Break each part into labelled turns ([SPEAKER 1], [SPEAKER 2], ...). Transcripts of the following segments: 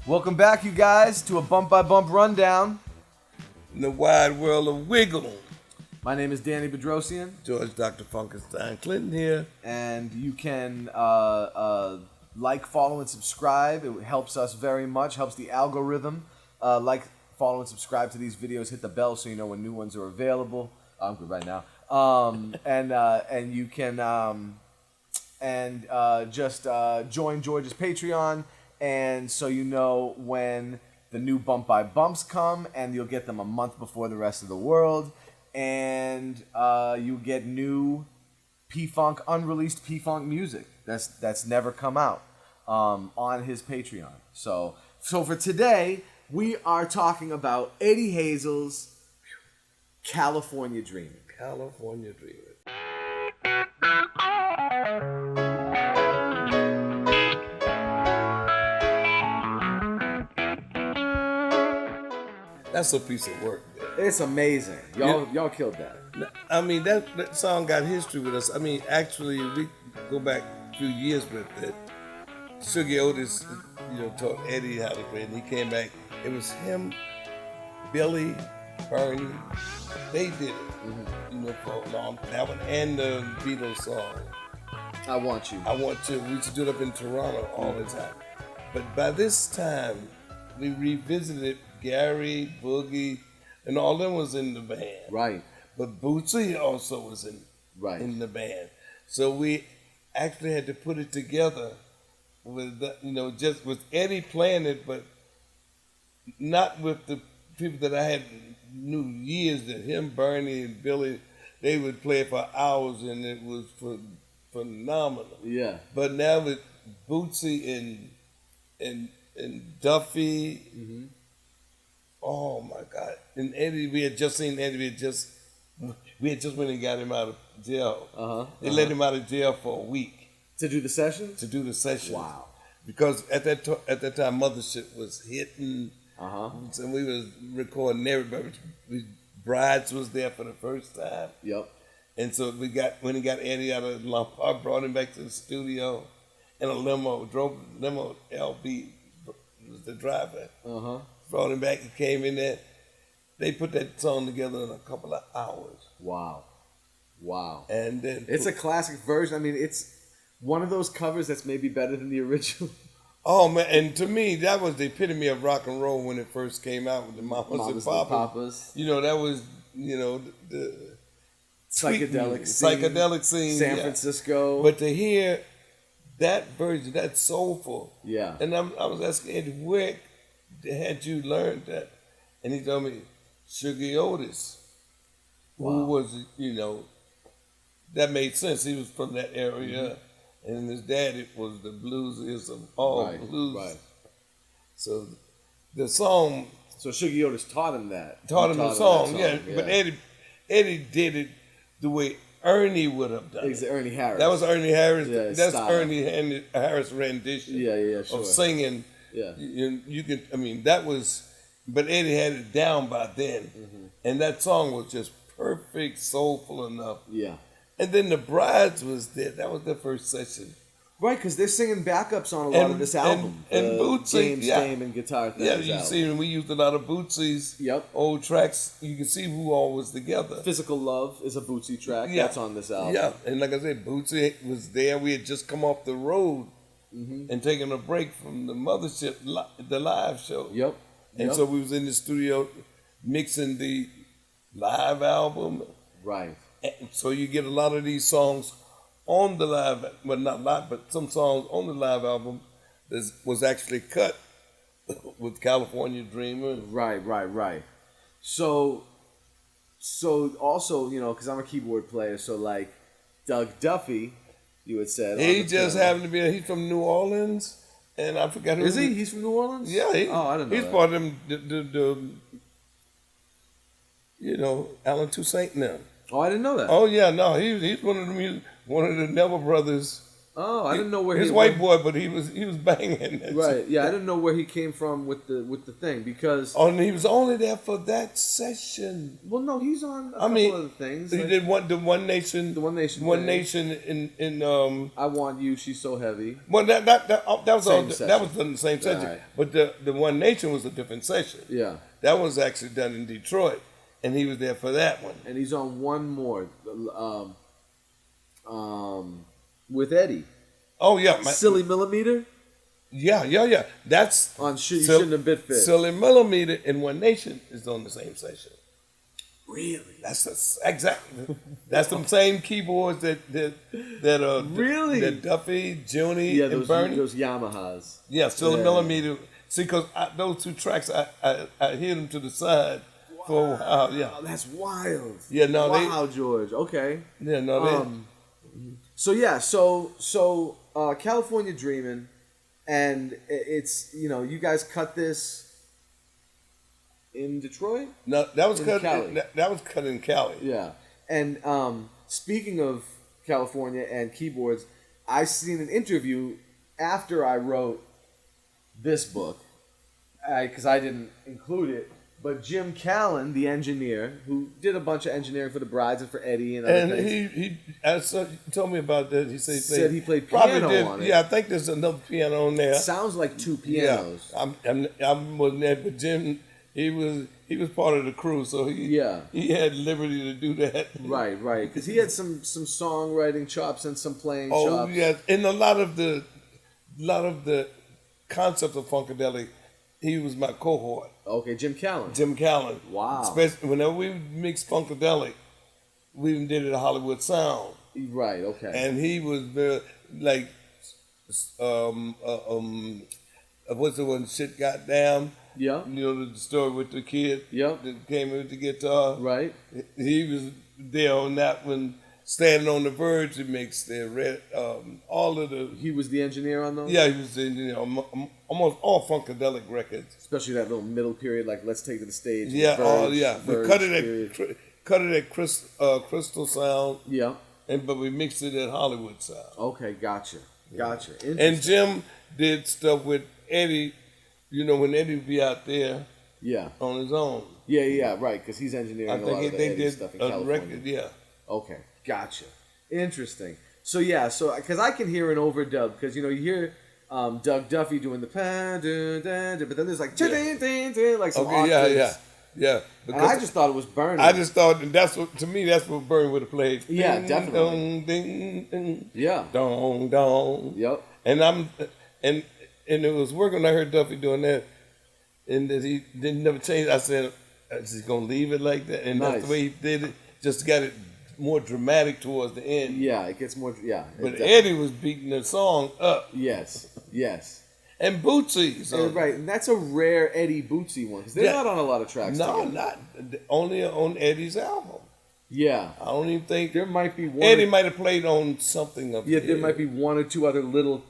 [SPEAKER 1] Welcome back, you guys, to a bump by bump rundown.
[SPEAKER 2] In the wide world of wiggle.
[SPEAKER 1] My name is Danny Bedrosian,
[SPEAKER 2] George Dr. Funkenstein Clinton here.
[SPEAKER 1] and you can like, follow, and subscribe. It helps us very much, helps the algorithm. Like, follow, and subscribe to these videos. Hit the bell so you know when new ones are available. I'm good right now. And you can just join George's Patreon, and so you know when the new bump by bumps come, and you'll get them a month before the rest of the world. And you get new P-Funk, unreleased P-Funk music that's never come out on his Patreon. So for today, we are talking about Eddie Hazel's California Dreamin'.
[SPEAKER 2] California Dreamin'. That's a piece of work. Man.
[SPEAKER 1] It's amazing. Y'all killed that.
[SPEAKER 2] I mean, that song got history with us. I mean, actually, we go back a few years with it. Sugar Otis, taught Eddie how to play, and he came back. It was him, Billy, Bernie. They did it, for a long time. That one and the Beatles song.
[SPEAKER 1] I Want You.
[SPEAKER 2] I Want to. We used to do it up in Toronto all the time. But by this time, we revisited Gary, Boogie, and all them was in the band.
[SPEAKER 1] Right.
[SPEAKER 2] But Bootsy also was in the band. So we actually had to put it together with, just with Eddie playing it, but not with the people that I knew years, that him, Bernie, and Billy, they would play it for hours, and it was phenomenal.
[SPEAKER 1] Yeah.
[SPEAKER 2] But now with Bootsy and Duffy, oh my God! And Eddie, we had just seen Eddie. We had just went and got him out of jail. They let him out of jail for a week
[SPEAKER 1] To do the session?
[SPEAKER 2] to do the session.
[SPEAKER 1] Wow.
[SPEAKER 2] Because at that time, Mothership was hitting. And we was recording everybody. Brides was there for the first time.
[SPEAKER 1] Yep.
[SPEAKER 2] And so when he got Eddie out of Lombard, brought him back to the studio in a limo, drove limo. LB was the driver. Brought him back. He came in there. They put that song together in a couple of hours.
[SPEAKER 1] Wow.
[SPEAKER 2] And then
[SPEAKER 1] It's a classic version. I mean, it's one of those covers that's maybe better than the original.
[SPEAKER 2] Oh man! And to me, that was the epitome of rock and roll when it first came out with the Mamas and Papas. That was the psychedelic scene,
[SPEAKER 1] San Francisco.
[SPEAKER 2] But to hear that version, that soulful,
[SPEAKER 1] Yeah.
[SPEAKER 2] And I was asking Eddie, where had you learned that? And he told me, Sugar Otis, who was, that made sense. He was from that area, and his daddy was the bluesiest of all blues. Right. So the song.
[SPEAKER 1] So Sugar Otis taught him that.
[SPEAKER 2] Taught him the song, yeah. But Eddie did it the way Ernie would have done it.
[SPEAKER 1] Ernie Harris.
[SPEAKER 2] That was Ernie Harris.
[SPEAKER 1] Yeah,
[SPEAKER 2] that's
[SPEAKER 1] style.
[SPEAKER 2] Ernie Harris rendition.
[SPEAKER 1] Yeah, sure.
[SPEAKER 2] Of singing.
[SPEAKER 1] Yeah.
[SPEAKER 2] You can. I mean, that was. But Eddie had it down by then, and that song was just perfect, soulful enough.
[SPEAKER 1] Yeah.
[SPEAKER 2] And then the Brides was there. That was their first session.
[SPEAKER 1] Right, because they're singing backups on a lot of this album.
[SPEAKER 2] And Bootsy,
[SPEAKER 1] James Fame and Guitar Things.
[SPEAKER 2] Yeah, you see, we used a lot of Bootsy's old tracks. You can see who all was together.
[SPEAKER 1] Physical Love is a Bootsy track. That's on this album.
[SPEAKER 2] Yeah, and like I said, Bootsy was there. We had just come off the road and taken a break from the Mothership, the live show.
[SPEAKER 1] Yep.
[SPEAKER 2] And so we was in the studio mixing the live album.
[SPEAKER 1] Right.
[SPEAKER 2] And so you get a lot of these songs on the live, well, not a lot, but some songs on the live album that was actually cut with California Dreamin'.
[SPEAKER 1] Right. So also, because I'm a keyboard player, so like Doug Duffy, you had said.
[SPEAKER 2] He just happened to be, he's from New Orleans, and I forgot who.
[SPEAKER 1] Is he? He's from New Orleans?
[SPEAKER 2] Yeah.
[SPEAKER 1] I didn't know
[SPEAKER 2] he's
[SPEAKER 1] that.
[SPEAKER 2] part of them, Alan Toussaint now.
[SPEAKER 1] Oh, I didn't know that.
[SPEAKER 2] Oh yeah, no, he's one of the Neville brothers
[SPEAKER 1] Oh, I didn't know where
[SPEAKER 2] his white boy, but he was banging.
[SPEAKER 1] Right. Yeah, I didn't know where he came from with the thing because.
[SPEAKER 2] Oh, and he was only there for that session.
[SPEAKER 1] Well, no, he's on a couple of the things.
[SPEAKER 2] He did the One Nation.
[SPEAKER 1] The One Nation.
[SPEAKER 2] One Nation in.
[SPEAKER 1] I Want You. She's So Heavy.
[SPEAKER 2] Well, that was all. That was done in the same session.
[SPEAKER 1] Right.
[SPEAKER 2] But the One Nation was a different session.
[SPEAKER 1] Yeah.
[SPEAKER 2] That was actually done in Detroit, and he was there for that one.
[SPEAKER 1] And he's on one more. With Eddie.
[SPEAKER 2] Oh yeah,
[SPEAKER 1] Silly Millimeter.
[SPEAKER 2] Yeah. That's
[SPEAKER 1] on You Shouldn't Have Bit Fit.
[SPEAKER 2] Silly Millimeter and One Nation is on the same session.
[SPEAKER 1] Really?
[SPEAKER 2] That's exactly. That's the same keyboards that
[SPEAKER 1] really
[SPEAKER 2] that Duffy, Junie, and Bernie.
[SPEAKER 1] Those Yamahas.
[SPEAKER 2] Yeah, Silly Millimeter. See, because those two tracks, I hear them to the side for a while. Yeah,
[SPEAKER 1] that's wild.
[SPEAKER 2] Yeah, no,
[SPEAKER 1] wow, George. Okay.
[SPEAKER 2] Yeah, no,
[SPEAKER 1] So California Dreamin', and it's you guys cut this in Detroit.
[SPEAKER 2] No, that was cut.
[SPEAKER 1] Cali.
[SPEAKER 2] That was cut in Cali.
[SPEAKER 1] Yeah, and speaking of California and keyboards, I seen an interview after I wrote this book, because I didn't include it. But Jim Callan, the engineer, who did a bunch of engineering for the Brides and for Eddie and other things.
[SPEAKER 2] he told me about that. He said
[SPEAKER 1] he played piano on it.
[SPEAKER 2] Yeah, I think there's another piano on there.
[SPEAKER 1] Sounds like two pianos.
[SPEAKER 2] Yeah, I wasn't there, but Jim, he was part of the crew, so he had liberty to do that.
[SPEAKER 1] Right, because he had some songwriting chops and some playing chops.
[SPEAKER 2] Oh yeah, and a lot of the concepts of Funkadelic, he was my cohort.
[SPEAKER 1] Okay, Jim Callan.
[SPEAKER 2] Wow. Especially whenever we mixed Funkadelic, we even did it at Hollywood Sound.
[SPEAKER 1] Right. Okay.
[SPEAKER 2] And he was very, like, what's the one? Shit Goddamn.
[SPEAKER 1] Yeah.
[SPEAKER 2] You know the story with the kid.
[SPEAKER 1] Yeah.
[SPEAKER 2] That came in with the guitar.
[SPEAKER 1] Right.
[SPEAKER 2] He was there on that one. Standing on the Verge, he makes the all of the.
[SPEAKER 1] He was the engineer on those.
[SPEAKER 2] Yeah, he was the engineer on almost all Funkadelic records.
[SPEAKER 1] Especially that little middle period, like Let's Take to the Stage.
[SPEAKER 2] Yeah,
[SPEAKER 1] Verge
[SPEAKER 2] we cut it at Crystal Sound.
[SPEAKER 1] Yeah.
[SPEAKER 2] But we mixed it at Hollywood Sound.
[SPEAKER 1] Okay, gotcha.
[SPEAKER 2] And Jim did stuff with Eddie. When Eddie would be out there.
[SPEAKER 1] Yeah.
[SPEAKER 2] On his own.
[SPEAKER 1] Yeah, right, because he's engineering a lot of the Eddie stuff in California.
[SPEAKER 2] Record, yeah.
[SPEAKER 1] Okay, gotcha. Interesting. So because I can hear an overdub, because you hear Doug Duffy doing the pa dun dun, but then there's like like some octaves.
[SPEAKER 2] Yeah.
[SPEAKER 1] And I just thought it was Bernie.
[SPEAKER 2] I just thought that's what Bernie would have played.
[SPEAKER 1] Yeah,
[SPEAKER 2] ding,
[SPEAKER 1] definitely.
[SPEAKER 2] Ding, ding,
[SPEAKER 1] yeah.
[SPEAKER 2] Dong dong.
[SPEAKER 1] Yep.
[SPEAKER 2] And it was working. I heard Duffy doing that, and that he didn't never change. I said, "Is he gonna leave it like that?" And that's the way he did it. Just got it more dramatic towards the end.
[SPEAKER 1] Yeah, it gets more. Yeah,
[SPEAKER 2] but Eddie was beating the song up.
[SPEAKER 1] Yes.
[SPEAKER 2] And Bootsy. So.
[SPEAKER 1] Right, and that's a rare Eddie Bootsy one because they're not on a lot of tracks.
[SPEAKER 2] No,
[SPEAKER 1] together.
[SPEAKER 2] not only on Eddie's album.
[SPEAKER 1] Yeah,
[SPEAKER 2] I don't even think
[SPEAKER 1] there might be one.
[SPEAKER 2] Eddie might have played on something of.
[SPEAKER 1] Yeah, there might be one or two other little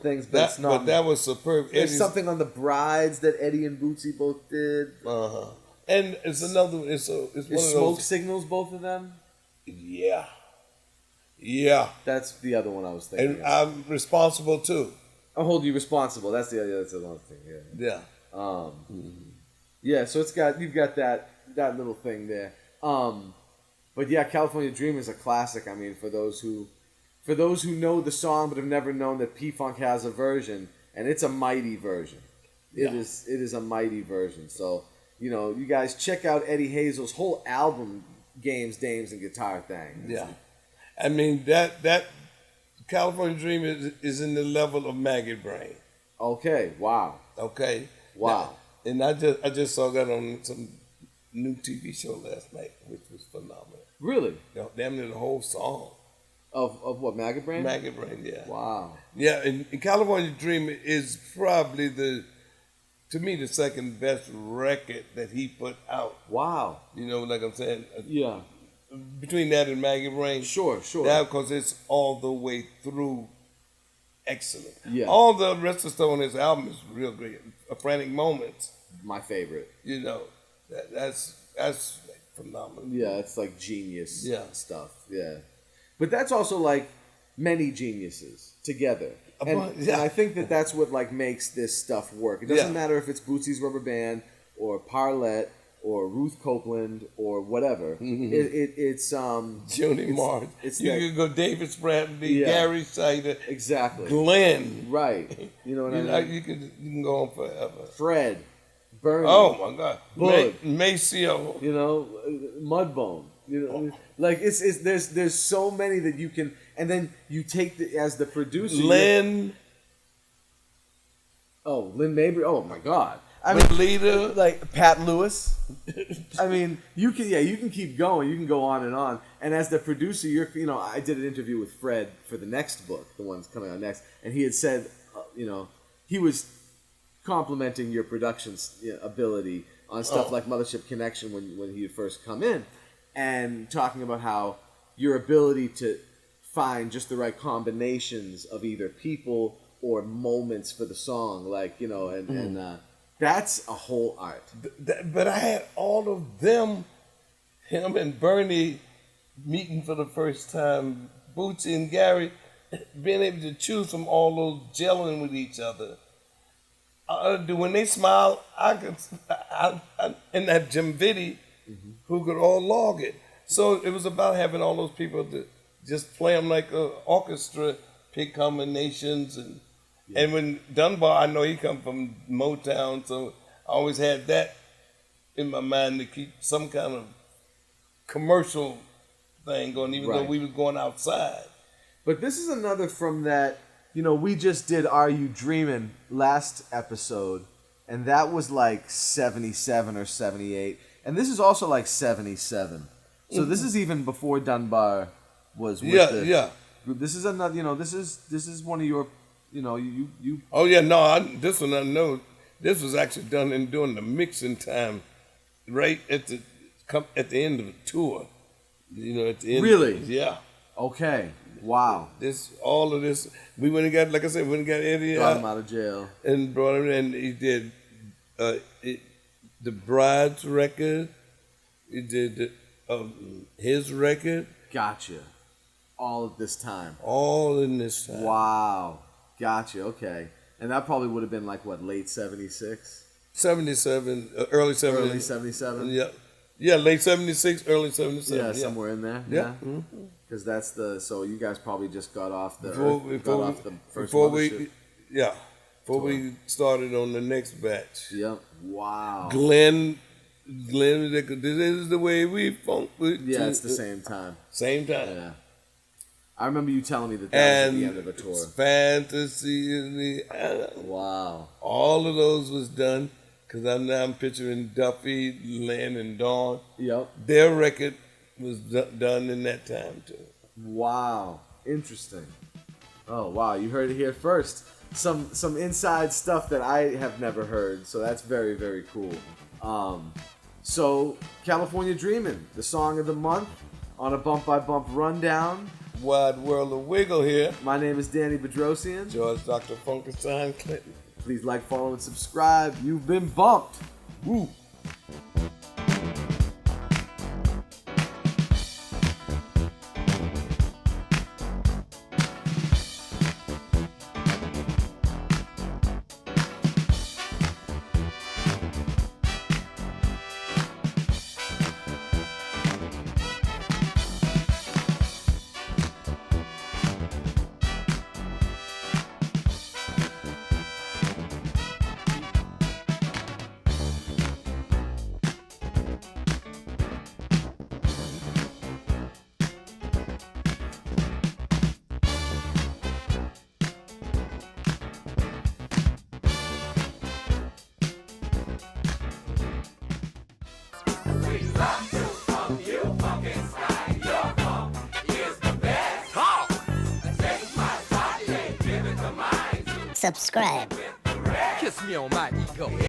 [SPEAKER 1] things, but it's not.
[SPEAKER 2] But that was superb.
[SPEAKER 1] There's something on the Brides that Eddie and Bootsy both did.
[SPEAKER 2] And it's another. It's one of those
[SPEAKER 1] Smoke Signals, both of them.
[SPEAKER 2] Yeah.
[SPEAKER 1] That's the other one I was thinking.
[SPEAKER 2] And I'm responsible too.
[SPEAKER 1] I'll hold you responsible. That's another thing. Yeah. Yeah. So you've got that little thing there. But yeah, California Dream is a classic. I mean, for those who know the song but have never known that P-Funk has a version, and it's a mighty version. It is a mighty version. So you guys check out Eddie Hazel's whole album. Games, Dames, and Guitar Thing.
[SPEAKER 2] Yeah. I mean, that California Dream is in the level of Maggot Brain.
[SPEAKER 1] Okay, wow.
[SPEAKER 2] Okay.
[SPEAKER 1] Wow.
[SPEAKER 2] Now, and I just saw that on some new TV show last night, which was phenomenal.
[SPEAKER 1] Really?
[SPEAKER 2] Damn near the whole song.
[SPEAKER 1] Of what, Maggot Brain?
[SPEAKER 2] Maggot Brain, yeah.
[SPEAKER 1] Wow.
[SPEAKER 2] Yeah, and California Dream is probably to me, the second best record that he put out.
[SPEAKER 1] Wow.
[SPEAKER 2] Like I'm saying.
[SPEAKER 1] Yeah.
[SPEAKER 2] Between that and Maggot Brain.
[SPEAKER 1] Sure.
[SPEAKER 2] That because it's all the way through excellent.
[SPEAKER 1] Yeah.
[SPEAKER 2] All the rest of the stuff on this album is real great. Frantic Moments.
[SPEAKER 1] My favorite.
[SPEAKER 2] That's phenomenal.
[SPEAKER 1] Yeah, it's like genius
[SPEAKER 2] Yeah.
[SPEAKER 1] stuff. Yeah. But that's also like, many geniuses together. And,
[SPEAKER 2] Yeah.
[SPEAKER 1] and I think that that's what like makes this stuff work. It doesn't matter if it's Bootsy's Rubber Band or Parlette or Ruth Copeland or whatever. It's
[SPEAKER 2] Joni Martin. You could go David Spradley, Gary Sider,
[SPEAKER 1] exactly,
[SPEAKER 2] Glenn.
[SPEAKER 1] Right. You know what I mean?
[SPEAKER 2] You can go on forever.
[SPEAKER 1] Fred, Bernie.
[SPEAKER 2] Oh my God.
[SPEAKER 1] Bug.
[SPEAKER 2] Maceo.
[SPEAKER 1] You know, Mudbone. You know, like there's so many that you can, and then you take as the producer.
[SPEAKER 2] Lynn
[SPEAKER 1] Mabry. Oh my God. I mean,
[SPEAKER 2] leader,
[SPEAKER 1] like Pat Lewis. I mean, you can keep going. You can go on. And as the producer, I did an interview with Fred for the next book, the one's coming out next, and he had said, he was complimenting your production ability on stuff like Mothership Connection when he had first come in, and talking about how your ability to find just the right combinations of either people or moments for the song, like and that's a whole art.
[SPEAKER 2] But I had all of them, him and Bernie, meeting for the first time, Bootsy and Gary, being able to choose from all those gelling with each other. When they smile, I and that Jim Vitti, who could all log it. So it was about having all those people to just play them like an orchestra, pick combinations. And when Dunbar, I know he come from Motown, so I always had that in my mind to keep some kind of commercial thing going, even though we was going outside.
[SPEAKER 1] But this is another from that, we just did Are You Dreamin' last episode, and that was like 77 or 78. And this is also like 77. So this is even before Dunbar was with group. This is another, this is one of your, you.
[SPEAKER 2] Oh yeah, no, this one I know. This was actually done during the mixing time, right at the end of the tour. At the end.
[SPEAKER 1] Really?
[SPEAKER 2] Yeah.
[SPEAKER 1] Okay. Wow.
[SPEAKER 2] All of this, we went and got, like I said, we went and got Eddie
[SPEAKER 1] got him out of jail
[SPEAKER 2] and brought him in. He did the Bride's record. He did his record.
[SPEAKER 1] Gotcha. All at this time.
[SPEAKER 2] All in this time.
[SPEAKER 1] Wow. Gotcha. Okay. And that probably would have been like what, late 76?
[SPEAKER 2] 77, early 70.
[SPEAKER 1] Early 77?
[SPEAKER 2] Yeah. Yeah, late 76, early 77.
[SPEAKER 1] Yeah, somewhere in there.
[SPEAKER 2] Yeah.
[SPEAKER 1] Because that's so you guys probably just got off the first
[SPEAKER 2] before
[SPEAKER 1] Mothership
[SPEAKER 2] before we started on the next batch.
[SPEAKER 1] Yep. Wow.
[SPEAKER 2] Glenn, this is the way we funk.
[SPEAKER 1] Yeah, it's the same time.
[SPEAKER 2] Same time.
[SPEAKER 1] Yeah. I remember you telling me that was at the end of a tour.
[SPEAKER 2] Fantasy.
[SPEAKER 1] Wow.
[SPEAKER 2] All of those was done because I'm picturing Duffy, Lynn, and Dawn.
[SPEAKER 1] Yep.
[SPEAKER 2] Their record was done in that time too.
[SPEAKER 1] Wow. Interesting. Oh wow, you heard it here first. Some inside stuff that I have never heard, so that's very, very cool. So California Dreamin', the song of the month on a bump by bump rundown.
[SPEAKER 2] Wide World of Wiggle here.
[SPEAKER 1] My name is Danny Bedrosian.
[SPEAKER 2] George Dr. Funkenstein Clinton.
[SPEAKER 1] Please like, follow, and subscribe. You've been bumped. Woo.
[SPEAKER 3] Subscribe.
[SPEAKER 4] Kiss me on my ego.